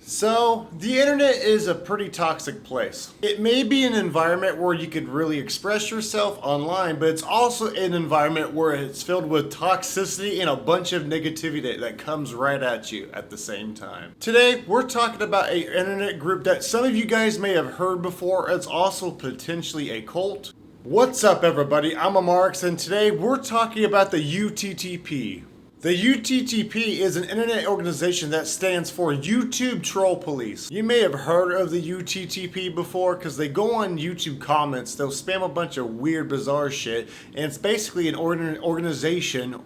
So, the internet is a pretty toxic place. It may be an environment where you could really express yourself online, but it's also an environment where it's filled with toxicity and a bunch of negativity that comes right at you at the same time. Today, we're talking about an internet group that some of you guys may have heard before. It's also potentially a cult. What's up, everybody? I'm Amaryx, and today we're talking about the UTTP. The UTTP is an internet organization that stands for YouTube Troll Police. You may have heard of the UTTP before because they go on YouTube comments, they'll spam a bunch of weird, bizarre shit, and it's basically an organization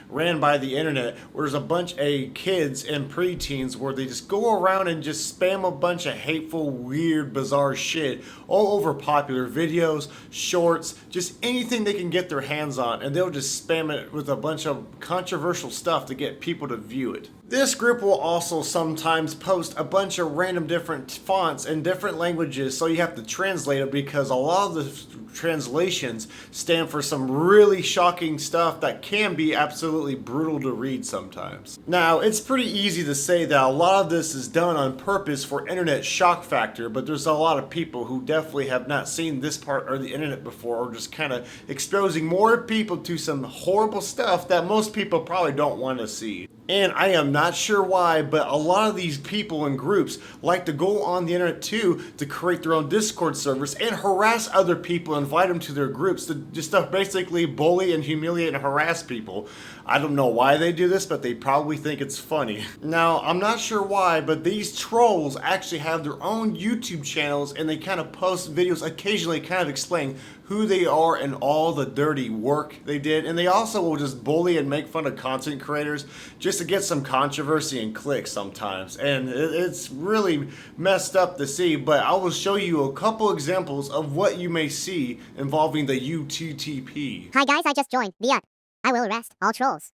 ran by the internet where there's a bunch of kids and preteens where they just go around and just spam a bunch of hateful, weird, bizarre shit all over popular videos, shorts, just anything they can get their hands on, and they'll just spam it with a bunch of controversial stuff to get people to view it. This group will also sometimes post a bunch of random different fonts in different languages, so you have to translate it because a lot of the translations stand for some really shocking stuff that can be absolutely brutal to read sometimes. Now, it's pretty easy to say that a lot of this is done on purpose for internet shock factor, but there's a lot of people who definitely have not seen this part of the internet before, or just kind of exposing more people to some horrible stuff that most people probably don't want to see. And I am not sure why, but a lot of these people and groups like to go on the internet too to create their own Discord servers and harass other people, invite them to their groups to just basically bully and humiliate and harass people. I don't know why they do this, but they probably think it's funny. Now, I'm not sure why, but these trolls actually have their own YouTube channels and they kind of post videos occasionally kind of explaining who they are and all the dirty work they did. And they also will just bully and make fun of content creators just to get some controversy and clicks sometimes. And it's really messed up to see, but I will show you a couple examples of what you may see involving the UTTP. Hi guys, I just joined the UP. I will arrest all trolls.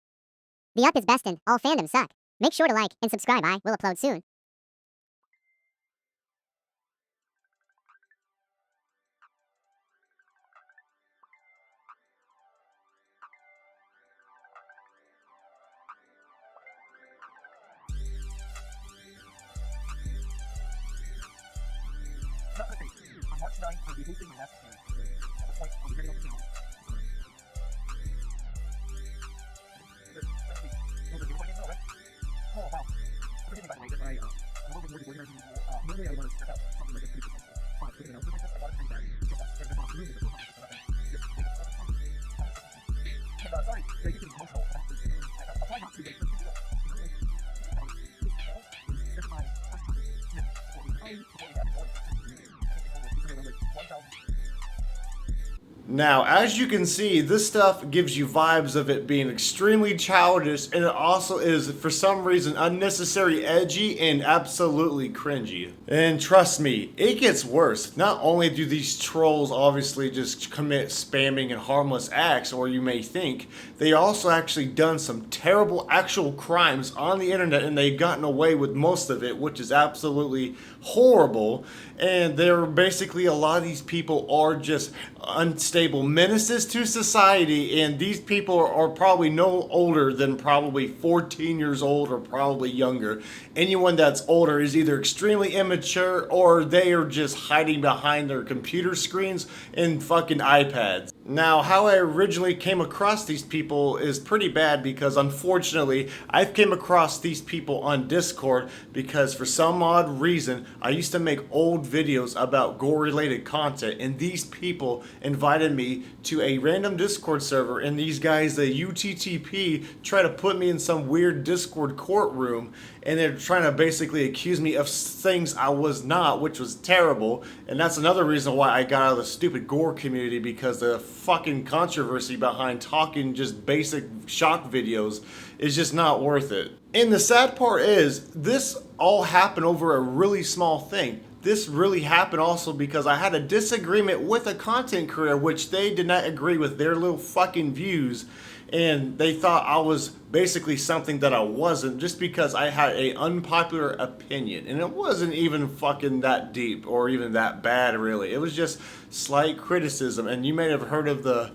The UP is best and all fandoms suck. Make sure to like and subscribe. I will upload soon. On March 9th, I'll be hosting my last appearance. At the point, I'll be turning off the channel. Oh, wow. Forgive me, by the way, that I'm a little bit more disorganized than usual. Normally, I want to stress out something like this pretty quickly. But with an announcement like this, I want to say that just that there's a room with a and sorry, that you can be emotional. I'll try not to, but it's a big deal. Here's my question. Yeah, before we got going. Now, as you can see, this stuff gives you vibes of it being extremely childish, and it also is, for some reason, unnecessary edgy and absolutely cringy. And trust me, it gets worse. Not only do these trolls obviously just commit spamming and harmless acts, or you may think, they also actually done some terrible actual crimes on the internet, and they've gotten away with most of it, which is absolutely horrible. And they're basically, a lot of these people are just unstable menaces to society, and these people are probably no older than probably 14 years old or probably younger. Anyone that's older is either extremely immature or they are just hiding behind their computer screens and fucking iPads. Now, how I originally came across these people is pretty bad because unfortunately I've came across these people on Discord because for some odd reason I used to make old videos about gore related content, and these people invited me to a random Discord server, and these guys, the UTTP, try to put me in some weird Discord courtroom, and they're trying to basically accuse me of things I was not, which was terrible. And that's another reason why I got out of the stupid gore community, because the fucking controversy behind talking just basic shock videos is just not worth it. And the sad part is, this all happened over a really small thing. This really happened also because I had a disagreement with a content creator, which they did not agree with their little fucking views. and they thought I was basically something that I wasn't, just because I had a unpopular opinion, and it wasn't even fucking that deep or even that bad really. It was just slight criticism. And you may have heard of the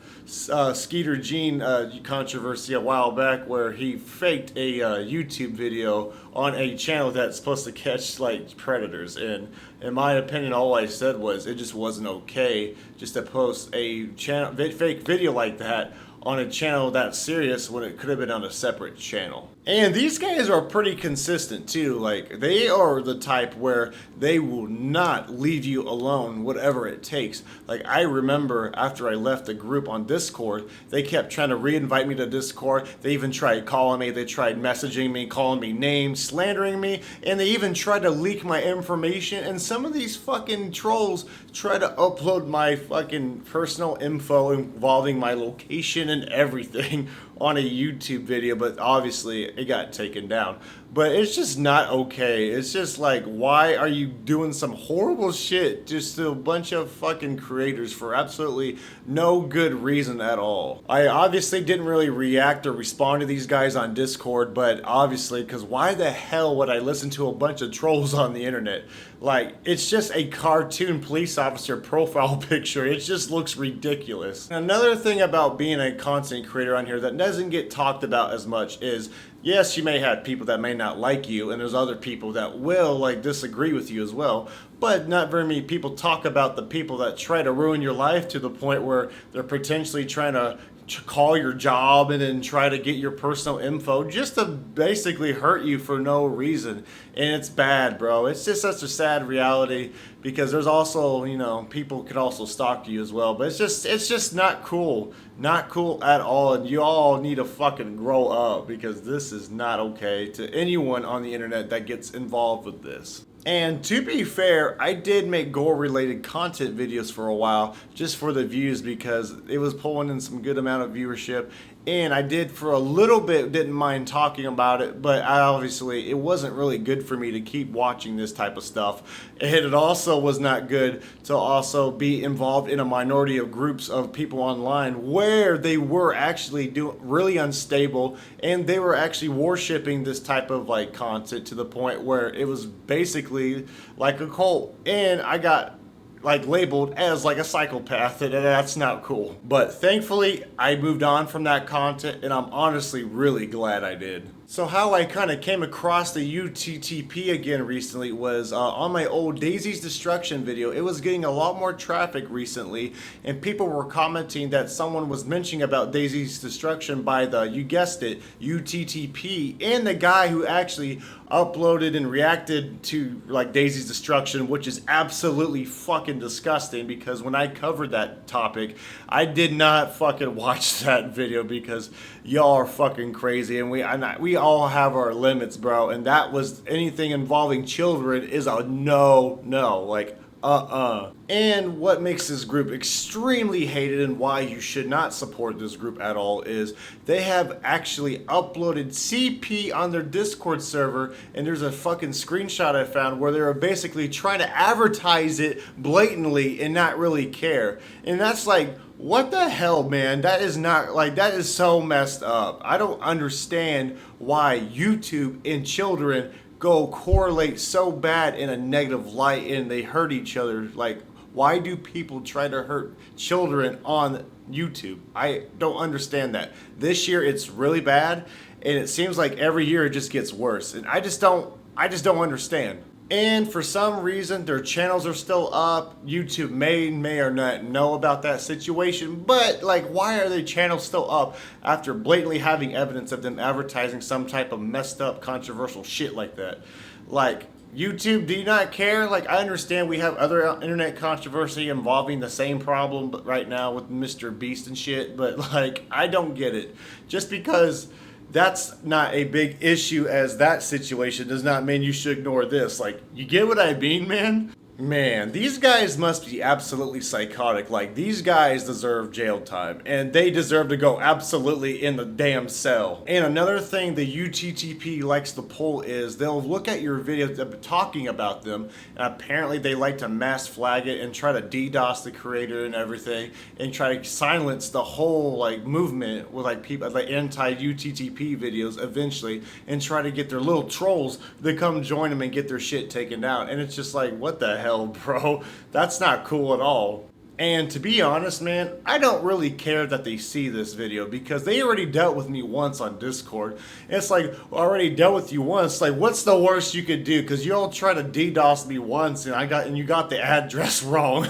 Skeeter Jean controversy a while back, where he faked a YouTube video on a channel that's supposed to catch like predators, and in my opinion all I said was it just wasn't okay just to post a channel fake video like that on a channel that serious when it could have been on a separate channel. And these guys are pretty consistent too. Like, they are the type where they will not leave you alone whatever it takes. Like, I remember after I left the group on Discord, they kept trying to re-invite me to Discord. They even tried calling me, they tried messaging me, calling me names, slandering me, and they even tried to leak my information. And some of these fucking trolls try to upload my fucking personal info involving my location and everything on a YouTube video, but obviously it got taken down. But it's just not okay. It's just like, why are you doing some horrible shit just to a bunch of fucking creators for absolutely no good reason at all? I obviously didn't really react or respond to these guys on Discord, but obviously, because why the hell would I listen to a bunch of trolls on the internet? Like, it's just a cartoon police officer profile picture. It just looks ridiculous. Another thing about being a content creator on here that doesn't get talked about as much is, yes, you may have people that may not like you, and there's other people that will like disagree with you as well, but not very many people talk about the people that try to ruin your life to the point where they're potentially trying to call your job and then try to get your personal info just to basically hurt you for no reason. And it's bad, bro. It's just such a sad reality, because there's also, you know, people could also stalk you as well. But it's just not cool. Not cool at all. And you all need to fucking grow up, because this is not okay to anyone on the internet that gets involved with this. And to be fair, I did make gore-related content videos for a while just for the views, because it was pulling in some good amount of viewership. And I did for a little bit, didn't mind talking about it, but obviously it wasn't really good for me to keep watching this type of stuff. And it also was not good to also be involved in a minority of groups of people online where they were actually really unstable, and they were actually worshiping this type of like content to the point where it was basically like a cult. And I got like labeled as like a psychopath, and that's not cool. But thankfully I moved on from that content, and I'm honestly really glad I did. So how I kind of came across the UTTP again recently was on my old Daisy's Destruction video. It was getting a lot more traffic recently, and people were commenting that someone was mentioning about Daisy's Destruction by the, you guessed it, UTTP, and the guy who actually uploaded and reacted to like Daisy's Destruction, which is absolutely fucking disgusting, because when I covered that topic, I did not fucking watch that video, because y'all are fucking crazy, and we all have our limits, bro. And that was, anything involving children is a no, like And what makes this group extremely hated, and why you should not support this group at all, is they have actually uploaded CP on their Discord server, and there's a fucking screenshot I found where they were basically trying to advertise it blatantly and not really care. And that's like, what the hell, man? That is not, like, that is so messed up. I don't understand why YouTube and children go correlate so bad in a negative light, and they hurt each other. Like, why do people try to hurt children on YouTube? I don't understand that. This year it's really bad, and it seems like every year it just gets worse, and I just don't understand. And for some reason their channels are still up. YouTube may or not know about that situation, but like, why are their channels still up after blatantly having evidence of them advertising some type of messed up controversial shit like that? Like, YouTube, do you not care? Like, I understand we have other internet controversy involving the same problem, but right now with Mr. Beast and shit, but like, I don't get it. Just because that's not a big issue as that situation does not mean you should ignore this. Like, you get what I mean, man? Man, these guys must be absolutely psychotic. Like, these guys deserve jail time, and they deserve to go absolutely in the damn cell. And another thing the UTTP likes to pull is they'll look at your videos talking about them, and apparently they like to mass flag it and try to DDoS the creator and everything, and try to silence the whole like movement with like people like anti-UTTP videos eventually, and try to get their little trolls to come join them and get their shit taken down. And it's just like, what the hell, bro? That's not cool at all. And to be honest, man, I don't really care that they see this video because they already dealt with me once on Discord. It's like, already dealt with you once. Like, what's the worst you could do? Because you all try to DDoS me once, and you got the address wrong,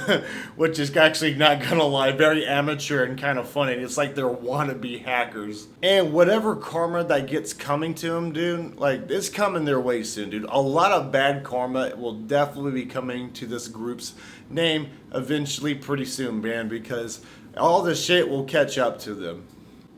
which is actually, not gonna lie, very amateur and kind of funny. It's like they're wannabe hackers. And whatever karma that gets coming to them, dude, like, it's coming their way soon, dude. A lot of bad karma will definitely be coming to this group's name eventually pretty soon, man, because all this shit will catch up to them.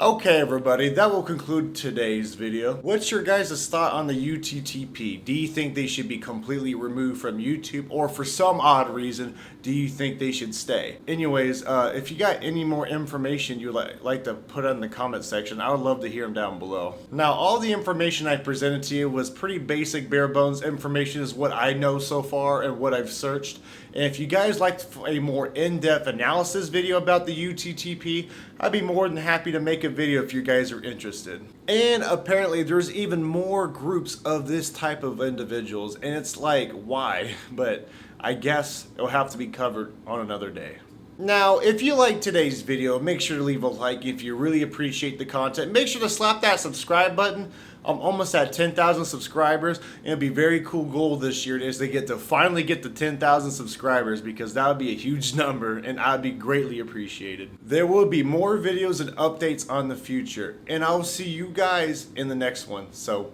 Okay, everybody, that will conclude today's video. What's your guys' thought on the UTTP? Do you think they should be completely removed from YouTube, or for some odd reason, do you think they should stay? Anyways, if you got any more information you'd like to put in the comment section, I would love to hear them down below. Now, all the information I presented to you was pretty basic, bare bones information is what I know so far and what I've searched. And if you guys liked a more in-depth analysis video about the UTTP, I'd be more than happy to make a video if you guys are interested. And apparently there's even more groups of this type of individuals, and it's like, why? But I guess it'll have to be covered on another day. Now, if you liked today's video, make sure to leave a like if you really appreciate the content. Make sure to slap that subscribe button. I'm almost at 10,000 subscribers, and it'll be a very cool goal this year is to finally get to 10,000 subscribers, because that would be a huge number and I'd be greatly appreciated. There will be more videos and updates on the future, and I'll see you guys in the next one. So,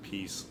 peace.